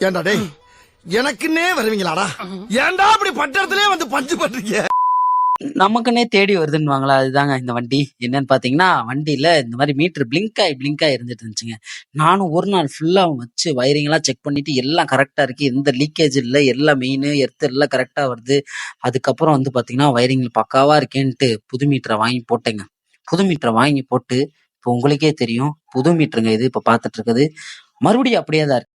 ஏண்டா டேய் எனக்குன்னே வருவீங்களாடா? ஏன்டா அப்படி பட்டத்திலே வந்து பஞ்சு பண்றீங்க? நமக்குன்னே தேடி வருதுன்னுவாங்களா, அதுதாங்க இந்த வண்டி. என்னன்னு பாத்தீங்கன்னா, வண்டியில இந்த மாதிரி மீட்டர் பிளிங்க் ஆகி இருந்துட்டு இருந்துச்சுங்க. நானும் ஒரு நாள் ஃபுல்லா வச்சு வயரிங் எல்லாம் செக் பண்ணிட்டு எல்லாம் கரெக்டா இருக்கு, எந்த லீக்கேஜ் இல்ல, எல்லாம் மெயின் எர்த் எல்லாம் கரெக்டா வருது. அதுக்கப்புறம் வந்து பாத்தீங்கன்னா வயரிங் பக்காவா இருக்கேன்ட்டு புது மீட்டரை வாங்கி போட்டேங்க. புது மீட்டரை வாங்கி போட்டு இப்போ உங்களுக்கே தெரியும், புது மீட்டருங்க இது இப்ப பாத்துட்டு இருக்குது. மறுபடியும் அப்படியே தான் இருக்கு.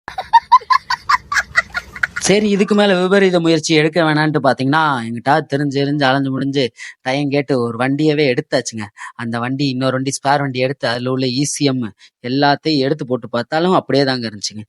சரி, இதுக்கு மேல விபரீத முயற்சி எடுக்க வேணான்ட்டு பாத்தீங்கன்னா, எங்கிட்ட தெரிஞ்சு அலைஞ்சு முடிஞ்சு டைம் கேட்டு ஒரு வண்டியவே எடுத்தாச்சுங்க. அந்த வண்டி இன்னொரு வண்டி ஸ்பேர் வண்டி எடுத்து அதுல உள்ள இசிஎம் எல்லாத்தையும் எடுத்து போட்டு பார்த்தாலும் அப்படியே தாங்க இருந்துச்சுங்க.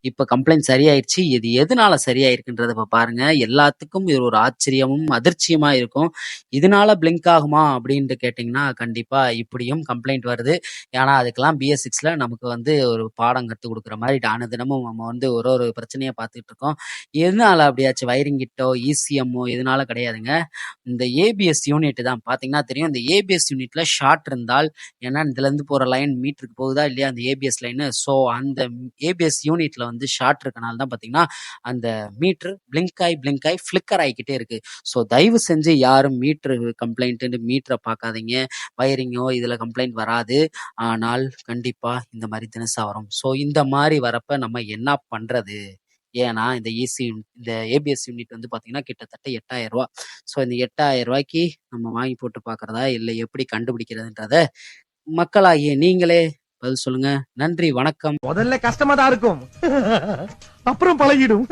இப்ப கம்ப்ளைண்ட் சரியாயிருச்சு. இது எதனால சரியாயிருக்குன்றத இப்ப பாருங்க. எல்லாத்துக்கும் இது ஒரு ஆச்சரியமும் அதிர்ச்சியுமா இருக்கும். இதனால பிளிங்க் ஆகுமா அப்படின்ட்டு கேட்டீங்கன்னா, கண்டிப்பா இப்படியும் கம்ப்ளைண்ட் வருது. ஏன்னா அதுக்கெல்லாம் BS6ல நமக்கு வந்து ஒரு பாடம் கத்துக் கொடுக்குற மாதிரி தினமும் நம்ம வந்து ஒரு ஒரு பிரச்சனையா பார்த்துட்டு இருக்கோம். எதனால அப்படியாச்சு வயரிங் கிட்டோ இசிஎம்மோ இதனால கிடையாதுங்க. இந்த ஏபிஎஸ் யூனிட் தான் பாத்தீங்கன்னா தெரியும். இந்த ஏபிஎஸ் யூனிட்ல ஷார்ட் இருந்தால், ஏன்னா இதுல இருந்து போற லைன் மீட்டருக்கு போகுதா இல்லையா அந்த ஏபிஎஸ் லைன். ஸோ அந்த ஏபிஎஸ் யூனிட்ல வந்து ஷார்ட் இருக்கனால தான் பாத்தீங்கன்னா அந்த மீட்டர் பிளிங்க் ஆகி ஃபிளிக்கர் ஆகிக்கிட்டே இருக்கு. ஸோ தயவு செஞ்சு யாரும் மீட்டர் கம்ப்ளைண்ட் மீட்டரை பார்க்காதீங்க. வயரிங்கோ இதுல கம்ப்ளைண்ட் வராது. ஆனால் கண்டிப்பா இந்த மாதிரி தினசா வரும். ஸோ இந்த மாதிரி வரப்ப நம்ம என்ன பண்றது? ஏன்னா இந்த ஏபிஎஸ் யூனிட் வந்து பாத்தீங்கன்னா கிட்டத்தட்ட 8000 ரூபாய். ஸோ இந்த 8000 ரூபாய்க்கு நம்ம வாங்கி போட்டு பாக்குறதா இல்லை எப்படி கண்டுபிடிக்கிறதுன்றத மக்களாகிய நீங்களே பதில் சொல்லுங்க. நன்றி, வணக்கம். முதல்ல கஷ்டமா தான் இருக்கும். அப்புறம் பழகிடும்.